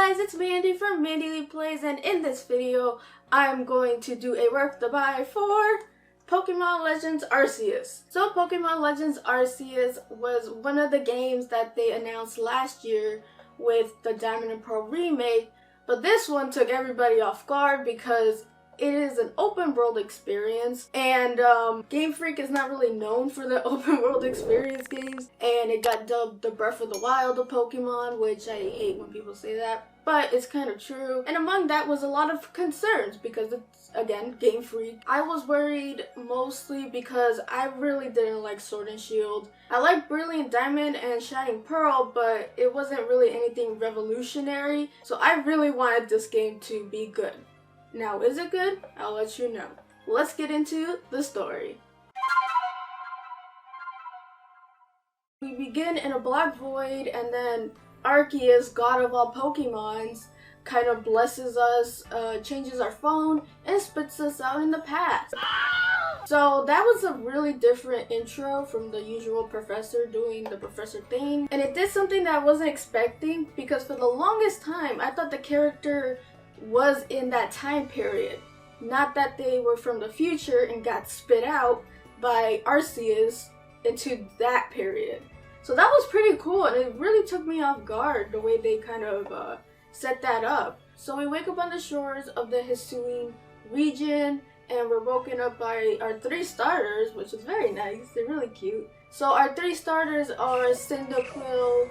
guys, it's Mandy from Mandyleeplays, and in this video, I'm going to do a work to buy for Pokémon Legends Arceus. So Pokémon Legends Arceus was one of the games that they announced last year with the Diamond and Pearl remake, but this one took everybody off guard because it is an open world experience, and Game Freak is not really known for the open world experience games, and it got dubbed the Breath of the Wild of Pokemon, which I hate when people say that, but it's kind of true. And among that was a lot of concerns because it's, again, Game Freak. I was worried mostly because I really didn't like Sword and Shield. I like Brilliant Diamond and Shining Pearl, but it wasn't really anything revolutionary, so I really wanted this game to be good. Now, is it good? I'll let you know. Let's get into the story. We begin in a black void, and then Arceus, god of all Pokemons, kind of blesses us, changes our phone, and spits us out in the past. So that was a really different intro from the usual professor doing the professor thing. And it did something that I wasn't expecting, because for the longest time, I thought the character was in that time period. Not that they were from the future and got spit out by Arceus into that period. So that was pretty cool, and it really took me off guard the way they kind of set that up. So we wake up on the shores of the Hisuian region, and we're woken up by our three starters, which is very nice. They're really cute. So our three starters are Cyndaquil,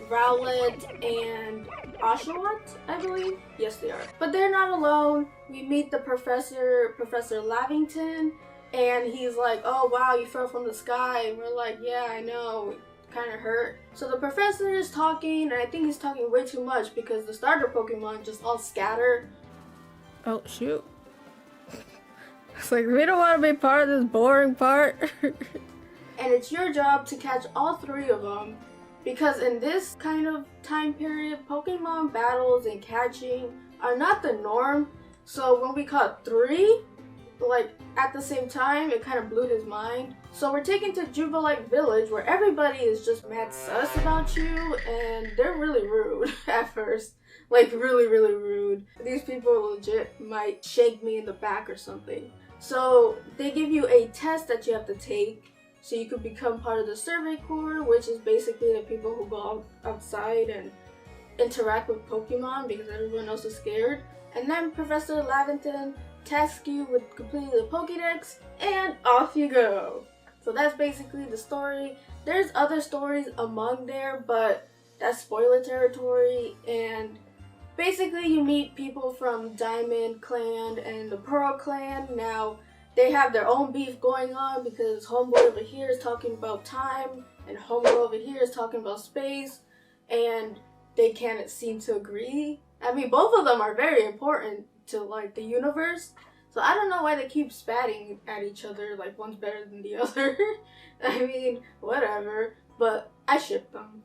Rowlet, and Oshawott, I believe? Yes, they are. But they're not alone. We meet the Professor Lavington, and he's like, oh wow, you fell from the sky. And we're like, yeah, I know, it kind of hurt. So the professor is talking, and I think he's talking way too much because the starter Pokemon just all scatter. Oh, shoot. It's like, we don't want to be part of this boring part. And it's your job to catch all three of them, because in this kind of time period, Pokemon battles and catching are not the norm. So when we caught three, like at the same time, it kind of blew his mind. So we're taken to Jubilite Village, where everybody is just mad sus about you, and they're really rude at first. Like really, really rude. These people legit might shake me in the back or something. So they give you a test that you have to take, so you could become part of the Survey Corps, which is basically the people who go outside and interact with Pokemon because everyone else is scared. And then Professor Lavington tasks you with completing the Pokédex, and off you go. So that's basically the story. There's other stories among there, but that's spoiler territory. And basically you meet people from Diamond Clan and the Pearl Clan. Now, they have their own beef going on because homeboy over here is talking about time and homeboy over here is talking about space, and they can't seem to agree. I mean, both of them are very important to like the universe, so I don't know why they keep spatting at each other like one's better than the other. I mean, whatever, but I ship them.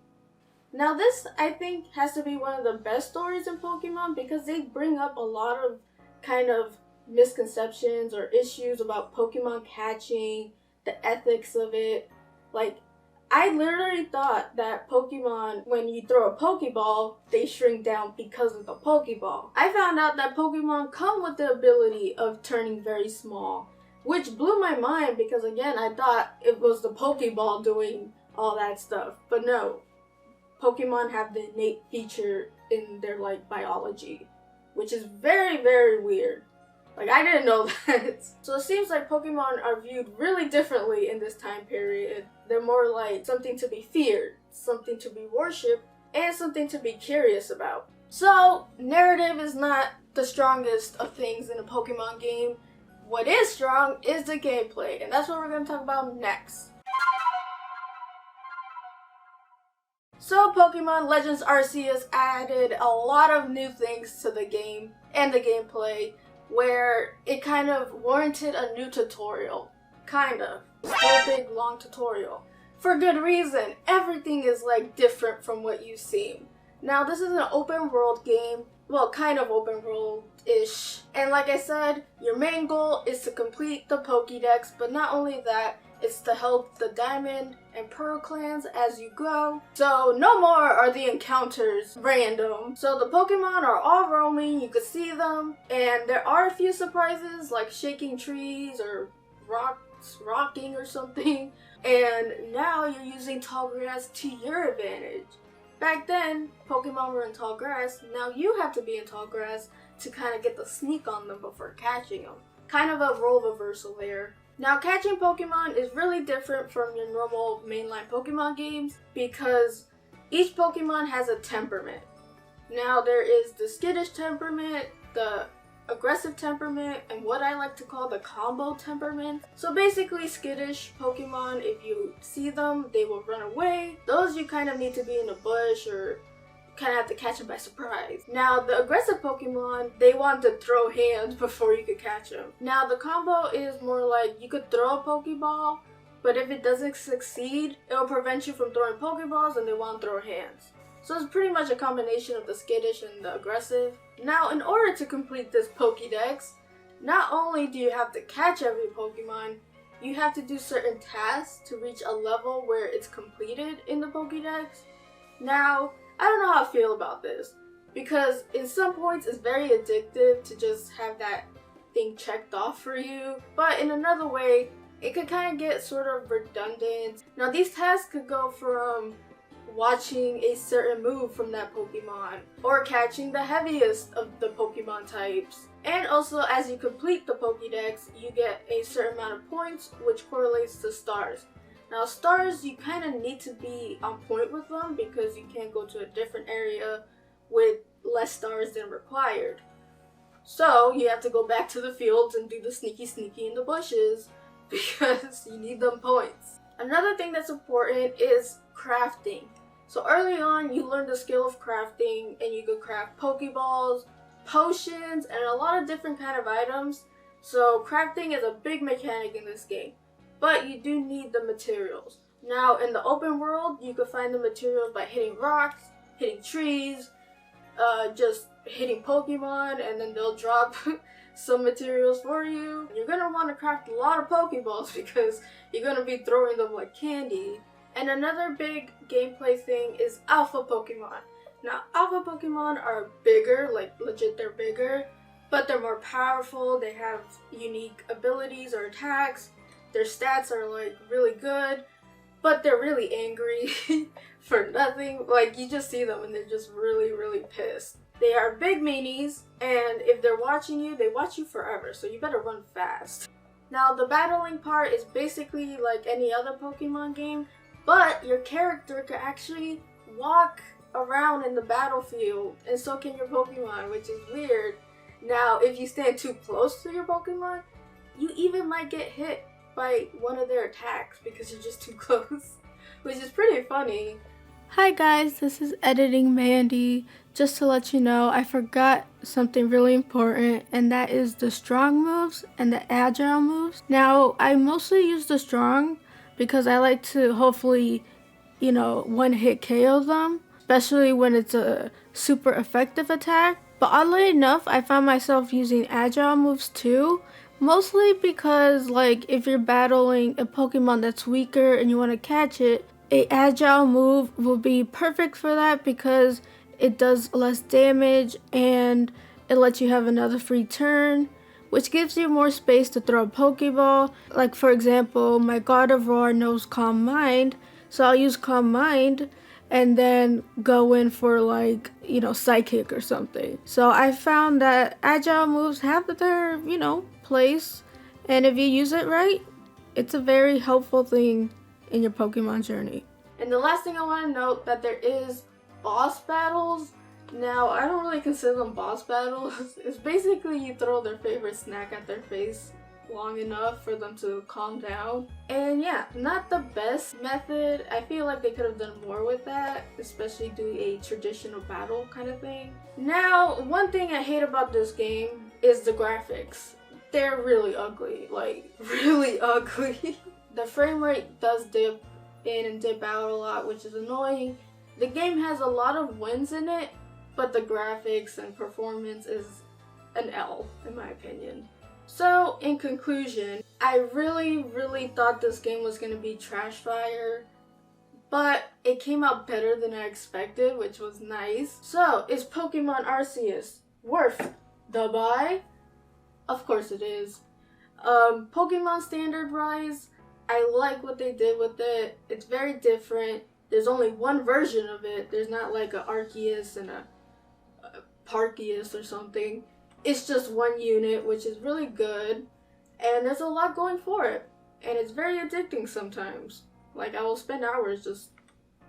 Now this, I think, has to be one of the best stories in Pokemon because they bring up a lot of kind of misconceptions or issues about Pokemon catching, the ethics of it. Like, I literally thought that Pokemon, when you throw a Pokeball, they shrink down because of the Pokeball. I found out that Pokemon come with the ability of turning very small, which blew my mind because, again, I thought it was the Pokeball doing all that stuff. But no, Pokemon have the innate feature in their, like, biology, which is very, very weird. Like, I didn't know that. So it seems like Pokemon are viewed really differently in this time period. They're more like something to be feared, something to be worshipped, and something to be curious about. So, narrative is not the strongest of things in a Pokemon game. What is strong is the gameplay, and that's what we're going to talk about next. So Pokemon Legends Arceus added a lot of new things to the game and the gameplay, where it kind of warranted a new tutorial. Kind of. Still a big, long tutorial. For good reason. Everything is like different from what you've seen. Now this is an open world game. Well, kind of open world-ish. And like I said, your main goal is to complete the Pokédex, but not only that, It's to help the Diamond and Pearl clans as you grow. So no more are the encounters random. So the Pokemon are all roaming, you can see them, and there are a few surprises like shaking trees or rocks rocking or something. And now you're using tall grass to your advantage. Back then, Pokemon were in tall grass, now you have to be in tall grass to kind of get the sneak on them before catching them. Kind of a role reversal there. Now, catching Pokemon is really different from your normal mainline Pokemon games because each Pokemon has a temperament. Now, there is the skittish temperament, the aggressive temperament, and what I like to call the combo temperament. So basically, skittish Pokemon, if you see them, they will run away. Those you kind of need to be in a bush or kind of have to catch them by surprise. Now, the aggressive Pokemon, they want to throw hands before you could catch them. Now, the combo is more like you could throw a Pokeball, but if it doesn't succeed, it'll prevent you from throwing Pokeballs and they won't throw hands. So it's pretty much a combination of the skittish and the aggressive. Now, in order to complete this Pokédex, not only do you have to catch every Pokemon, you have to do certain tasks to reach a level where it's completed in the Pokédex. Now, I don't know how I feel about this, because in some points it's very addictive to just have that thing checked off for you, but in another way, it could kind of get sort of redundant. Now, these tasks could go from watching a certain move from that Pokemon, or catching the heaviest of the Pokemon types. And also, as you complete the Pokédex, you get a certain amount of points, which correlates to stars. Now, stars, you kind of need to be on point with them because you can't go to a different area with less stars than required. So, you have to go back to the fields and do the sneaky in the bushes because you need them points. Another thing that's important is crafting. So early on, you learn the skill of crafting and you could craft Pokeballs, potions, and a lot of different kind of items. So crafting is a big mechanic in this game. But you do need the materials. Now, in the open world, you can find the materials by hitting rocks, hitting trees, just hitting Pokemon, and then they'll drop some materials for you. You're going to want to craft a lot of Pokeballs because you're going to be throwing them like candy. And another big gameplay thing is Alpha Pokemon. Now, Alpha Pokemon are bigger, like legit they're bigger, but they're more powerful, they have unique abilities or attacks. Their stats are like really good, but they're really angry for nothing. Like, you just see them and they're just really pissed. They are big meanies, and if they're watching you, they watch you forever, so you better run fast. Now, the battling part is basically like any other Pokemon game, but your character can actually walk around in the battlefield, and so can your Pokemon, which is weird. Now, if you stand too close to your Pokemon, you even might get hit by one of their attacks because you're just too close, which is pretty funny. Hi guys, this is Editing Mandy. Just to let you know, I forgot something really important, and that is the strong moves and the agile moves. Now, I mostly use the strong because I like to hopefully, one hit KO them, especially when it's a super effective attack. But oddly enough, I found myself using agile moves too. Mostly because, like, if you're battling a Pokemon that's weaker and you want to catch it, a agile move will be perfect for that because it does less damage and it lets you have another free turn, which gives you more space to throw a Pokeball. Like, for example, my God of Roar knows Calm Mind, so I'll use Calm Mind and then go in for, like, Psychic or something. So I found that agile moves have their, place, and if you use it right, it's a very helpful thing in your Pokemon journey. And the last thing I want to note that there is boss battles. Now, I don't really consider them boss battles. It's basically you throw their favorite snack at their face long enough for them to calm down. And yeah, not the best method. I feel like they could have done more with that, especially doing a traditional battle kind of thing. Now, one thing I hate about this game is the graphics. They're really ugly, like really ugly. The frame rate does dip in and dip out a lot, which is annoying. The game has a lot of wins in it, but the graphics and performance is an L, in my opinion. So, in conclusion, I really thought this game was going to be trash fire, but it came out better than I expected, which was nice. So, is Pokemon Arceus worth the buy? Of course it is. Pokemon Standard Rise, I like what they did with it. It's very different. There's only one version of it. There's not like a Arceus and a Parkeus or something. It's just one unit, which is really good. And there's a lot going for it. And it's very addicting sometimes. Like, I will spend hours just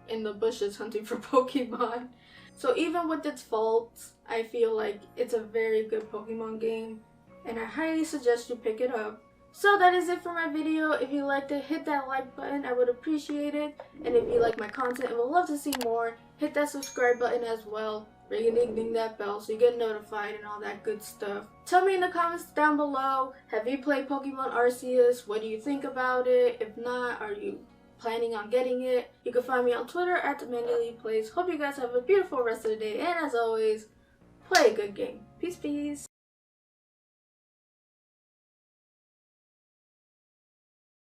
in the bushes hunting for Pokemon. So even with its faults, I feel like it's a very good Pokemon game. And I highly suggest you pick it up. So that is it for my video. If you liked it, hit that like button. I would appreciate it. And if you like my content and would love to see more, hit that subscribe button as well. Ring-a-ding-ding that bell so you get notified and all that good stuff. Tell me in the comments down below, have you played Pokemon Arceus? What do you think about it? If not, are you planning on getting it? You can find me on Twitter at Mandyleeplays. Hope you guys have a beautiful rest of the day. And as always, play a good game. Peace, peace.